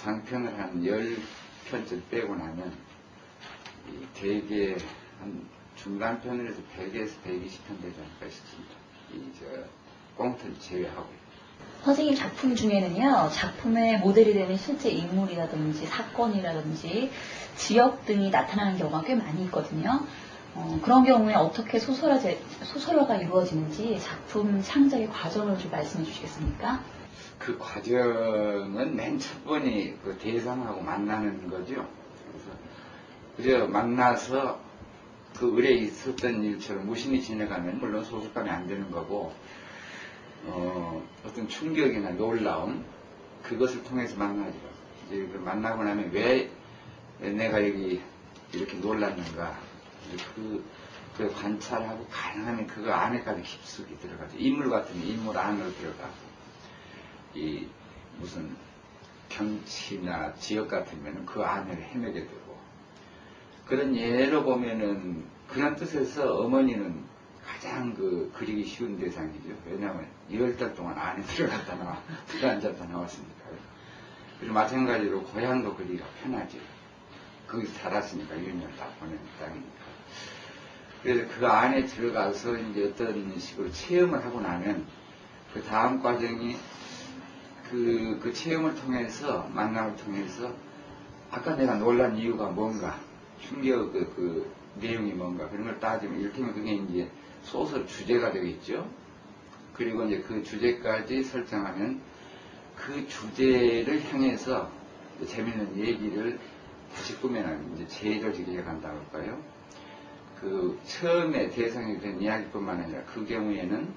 장편을 한 10편쯤 빼고 나면 대개 한 중간편을 해서 100에서 120편 되지 않을까 싶습니다. 꽁트를 제외하고. 선생님 작품 중에는요, 작품의 모델이 되는 실제 인물이라든지 사건이라든지 지역 등이 나타나는 경우가 꽤 많이 있거든요. 그런 경우에 어떻게 소설화가 이루어지는지 작품 창작의 과정을 좀 말씀해 주시겠습니까? 그 과정은 맨 첫 번이 그 대상하고 만나는 거죠. 그래서 만나서 그 을에 있었던 일처럼 무심히 지나가면 물론 소속감이 안 되는 거고, 어떤 충격이나 놀라움, 그것을 통해서 만나죠. 이제 그 만나고 나면 왜 내가 여기 이렇게 놀랐는가, 그 관찰하고 가능하면 그거 안에까지 깊숙이 들어가죠. 인물 같으면 인물 안으로 들어가고, 이 무슨 경치나 지역 같으면 그 안을 헤매게 되고, 그런 예로 보면은 그런 뜻에서 어머니는 가장 그리기 쉬운 대상이죠. 왜냐하면 10달 동안 안에 들어갔다 들어앉았다 나왔으니까. 그리고 마찬가지로 고향도 그리기가 편하죠. 거기서 살았으니까 6년 다 보낸 땅이니까. 그래서 그 안에 들어가서 이제 어떤 식으로 체험을 하고 나면 그 다음 과정이 그 체험을 통해서, 만남을 통해서 아까 내가 놀란 이유가 뭔가, 충격 그 내용이 뭔가, 그런 걸 따지면 이를테면 그게 이제 소설 주제가 되겠죠. 그리고 이제 그 주제까지 설정하면 그 주제를 향해서 재밌는 얘기를 다시 꾸며나가는, 이제 재조직해 간다고 할까요? 그 처음에 대상이 된 이야기뿐만 아니라 그 경우에는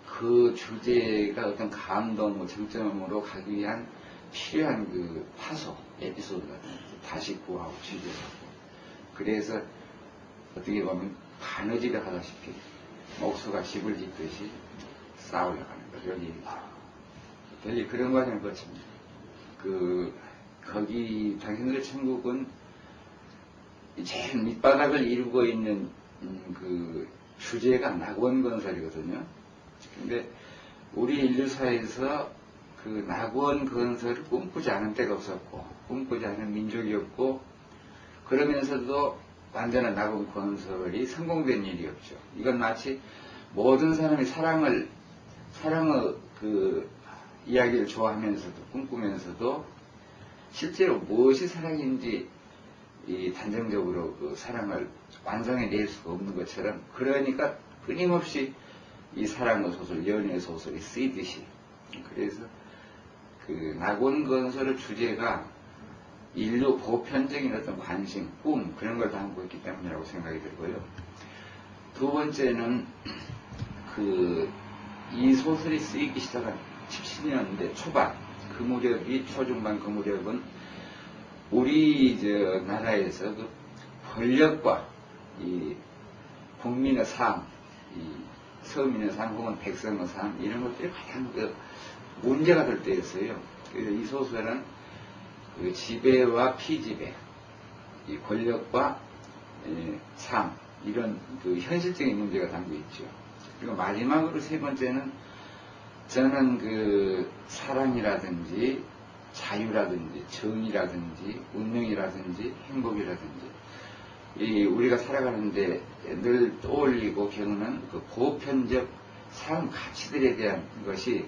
그 주제가 어떤 감동, 정점으로 가기 위한 필요한 그 파소, 에피소드가 다시 구하고 취재하고, 그래서 어떻게 보면 바느질을 하다시피 목수가 집을 짓듯이 쌓으려가는 거죠. 여기 그런 과정을 거칩니다. 거기 당신들의 천국은 제일 밑바닥을 이루고 있는 그 주제가 낙원건설이거든요. 근데 우리 인류사에서 그 낙원건설을 꿈꾸지 않은 때가 없었고, 꿈꾸지 않은 민족이 없고, 그러면서도 완전한 낙원건설이 성공된 일이 없죠. 이건 마치 모든 사람이 사랑의 그 이야기를 좋아하면서도, 꿈꾸면서도 실제로 무엇이 사랑인지 단정적으로 그 사랑을 완성해낼 수가 없는 것처럼, 그러니까 끊임없이 이 사랑의 소설, 연애의 소설이 쓰이듯이, 그래서 그 낙원건설의 주제가 인류 보편적인 어떤 관심, 꿈, 그런 걸 담고 있기 때문이라고 생각이 들고요. 두 번째는 이 소설이 쓰이기 시작한 70년대 초반, 그 무렵이, 초중반 그 무렵은 우리 나라에서 그 권력과 이 국민의 삶, 이 서민의 삶 혹은 백성의 삶, 이런 것들이 가장 문제가 될 때였어요. 그래서 이 소설은 그 지배와 피지배, 이 권력과 삶, 이런 그 현실적인 문제가 담겨 있죠. 그리고 마지막으로 세 번째는, 저는 그 사랑이라든지 자유라든지 정의라든지 운명이라든지 행복이라든지 우리가 살아가는데 늘 떠올리고 겪는 그 보편적 삶 가치들에 대한 것이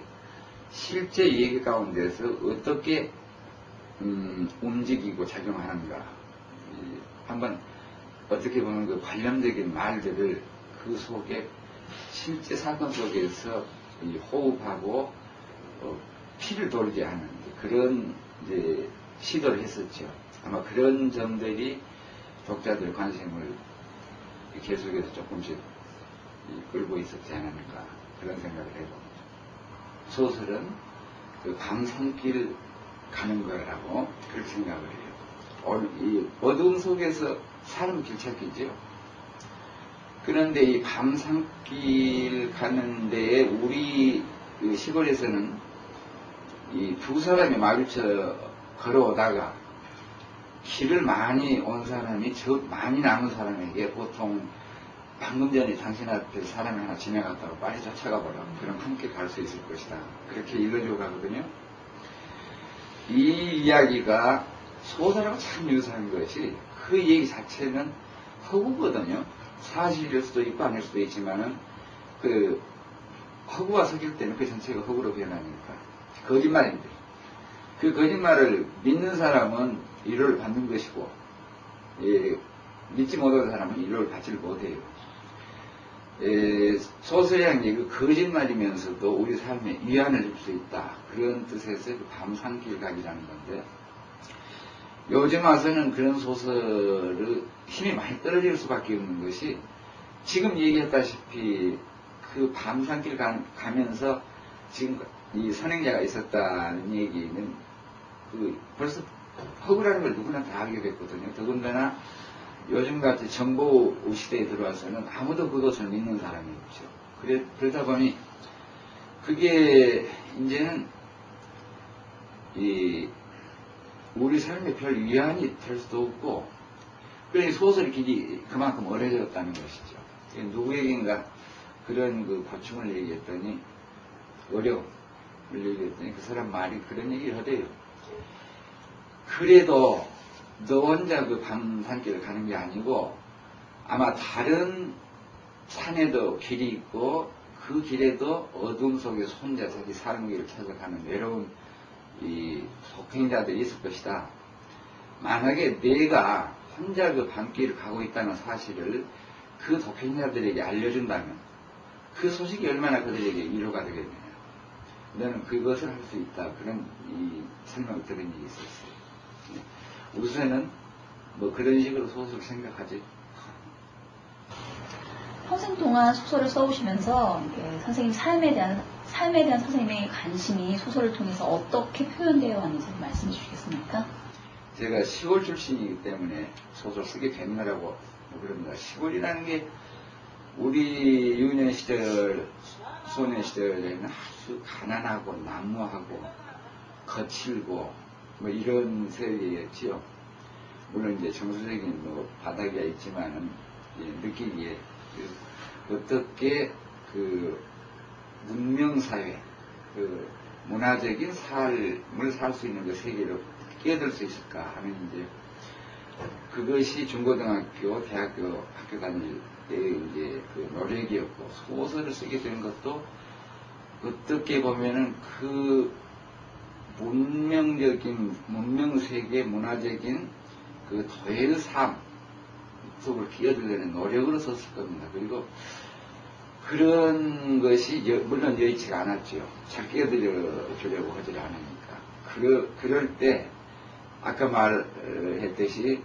실제 얘기 가운데서 어떻게 움직이고 작용하는가, 한번 어떻게 보면 그 관념적인 말들을 그 속에 실제 사건 속에서 호흡하고 피를 돌게 하는 그런 시도를 했었죠. 아마 그런 점들이 독자들의 관심을 계속해서 조금씩 끌고 있었지 않았는가, 그런 생각을 해봅니다. 소설은 그 밤산길 가는 거라고 그렇게 생각을 해요. 이 어두움 속에서 사람 길찾기죠. 그런데 이 밤산길 가는 데에 우리 시골에서는 이 두 사람이 마주쳐 걸어오다가 길을 많이 온 사람이 많이 남은 사람에게 보통 방금 전에 당신 앞에 사람이 하나 지나갔다고 빨리 쫓아가 보라고, 그럼 함께 갈 수 있을 것이다, 그렇게 일러주고 가거든요. 이 이야기가 소설하고 참 유사한 것이 그 얘기 자체는 허구거든요. 사실일 수도 있고 아닐 수도 있지만은 그 허구가 섞일 때는 그 전체가 허구로 변하니까 거짓말인데 그 거짓말을 믿는 사람은 위로를 받는 것이고 예, 믿지 못하는 사람은 위로를 받지를 못해요. 소설이라는 게 그 거짓말이면서도 우리 삶에 위안을 줄 수 있다. 그런 뜻에서 그 밤산길각이라는 건데 요즘 와서는 그런 소설의 힘이 많이 떨어질 수밖에 없는 것이 지금 얘기했다시피 그 밤산길 가면서 지금 이 선행자가 있었다는 얘기는 그 벌써 허구라는 걸 누구나 다 알게 됐거든요. 더군다나 요즘같이 정보 시대에 들어와서는 아무도 그것을 믿는 사람이 없죠. 그러다 보니 그게 이제는 우리 삶에 별 위안이 될 수도 없고 그러니 소설의 길이 그만큼 어려졌다는 것이죠. 누구에겐가 그런 그 고충을 얘기했더니 어려움을 얘기했더니 그 사람 말이 그런 얘기를 하대요. 그래도 너 혼자 그 밤산길을 가는 게 아니고 아마 다른 산에도 길이 있고 그 길에도 어둠 속에서 혼자 자기 사는 길을 찾아가는 외로운 이 독행자들이 있을 것이다. 만약에 내가 혼자 그 밤길을 가고 있다는 사실을 그 독행자들에게 알려준다면 그 소식이 얼마나 그들에게 위로가 되겠느냐. 너는 그것을 할 수 있다. 그런 이 설명을 들은 일이 있었어요. 우선은 뭐 그런 식으로 소설을 생각하지. 평생 동안 소설을 써오시면서 선생님 삶에 대한 선생님의 관심이 소설을 통해서 어떻게 표현되어 왔는지 말씀해 주시겠습니까? 제가 시골 출신이기 때문에 소설 쓰게 된 거라고 그럽니다. 시골이라는 게 우리 유년 시절, 소년 시절에는 아주 가난하고 난무하고 거칠고 뭐 이런 세계였지요. 물론 이제 정서적인 뭐 바닥이 있지만은 느끼기에 어떻게 그 문명사회, 그 문화적인 삶을 살 수 있는 그 세계로 끼어들 수 있을까 하는 이제 그것이 중고등학교, 대학교 학교 다닐 때 이제 그 노력이었고 소설을 쓰게 된 것도 어떻게 보면은 그 문명세계 문화적인 그 도의 삶 속을 끼어들려는 노력으로 썼을 겁니다. 그리고 그런 것이 물론 여의치가 않았죠. 잘 끼어들려주려고 하질 않으니까. 그럴 때 아까 말했듯이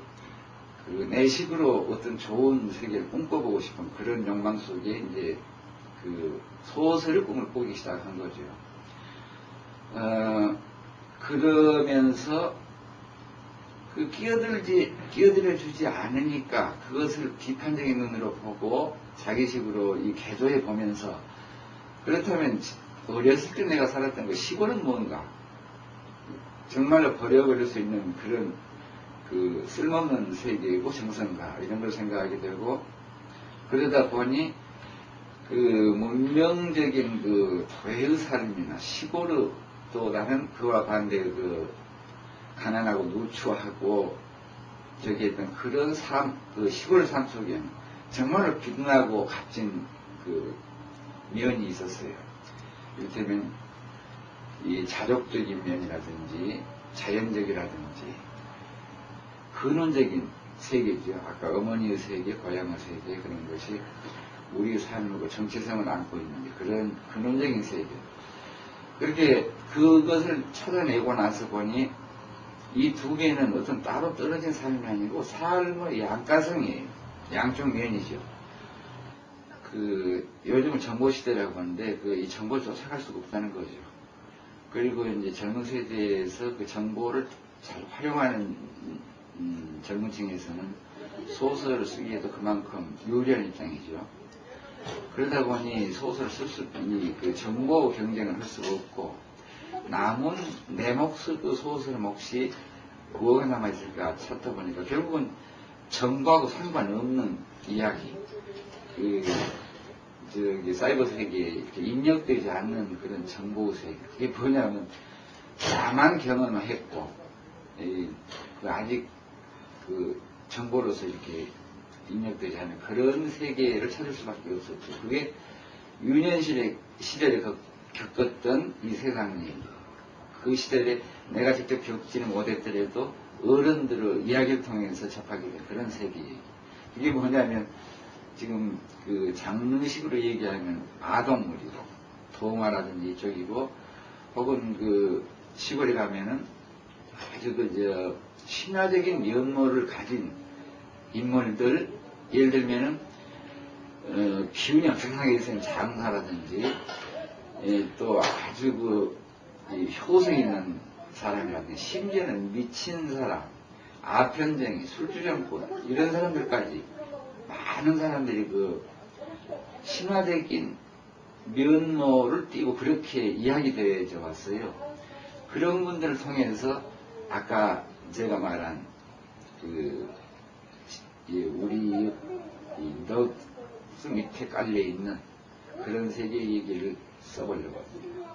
그 내식으로 어떤 좋은 세계를 꿈꿔보고 싶은 그런 욕망 속에 이제 그 소설의 꿈을 꾸기 시작한 거죠. 그러면서 그 끼어들여주지 않으니까 그것을 비판적인 눈으로 보고 자기식으로 이 개조해 보면서 그렇다면 어렸을 때 내가 살았던 그 시골은 뭔가 정말로 버려버릴 수 있는 그런 그 쓸모없는 세계이고 정선가 이런 걸 생각하게 되고 그러다 보니 그 문명적인 그 도의 삶이나 시골의 또 다른 그와 반대의 그 가난하고 누추하고 저기 했던 그런 삶, 그 시골 삶 속에는 정말로 빛나고 값진 그 면이 있었어요. 이를테면 이 자족적인 면이라든지 자연적이라든지 근원적인 세계죠. 아까 어머니의 세계, 고향의 세계 그런 것이 우리 삶과 정체성을 안고 있는 그런 근원적인 세계. 그렇게 그것을 찾아내고 나서 보니 이 두 개는 어떤 따로 떨어진 삶이 아니고 삶의 양가성이에요. 양쪽 면이죠. 그 요즘은 정보시대라고 하는데 이 정보를 쫓아갈 수가 없다는 거죠. 그리고 이제 젊은 세대에서 그 정보를 잘 활용하는 젊은 층에서는 소설을 쓰기에도 그만큼 유리한 입장이죠. 그러다 보니 소설을 쓸 수, 그 정보 경쟁을 할 수가 없고, 남은 내 몫의 그 소설 몫이 무엇가 남아있을까 찾다 보니까 결국은 정보하고 상관없는 이야기, 사이버 세계에 이렇게 입력되지 않는 그런 정보 세계. 그게 뭐냐면 나만 경험했고, 아직 정보로서 이렇게 입력되지 않은 그런 세계를 찾을 수밖에 없었죠. 그게 유년 시절에 겪었던 이 세상 얘기. 그 시절에 내가 직접 겪지는 못했더라도 어른들의 이야기를 통해서 접하게 된 그런 세계 얘기. 이게 뭐냐면 지금 장르식으로 얘기하면 아동물이고 동화라든지 이쪽이고 혹은 시골에 가면은 아주 신화적인 면모를 가진 인물들, 예를 들면은 기운이 엄청나게 센 장사라든지 또 아주 효성 있는 사람이라든지 심지어는 미친 사람, 아편쟁이, 술주정꾼 이런 사람들까지 많은 사람들이 신화적인 면모를 띠고 그렇게 이야기되어져 왔어요. 그런 분들을 통해서 아까 제가 말한 우리 넋 밑에 깔려 있는 그런 세계 얘기를 써보려고 합니다.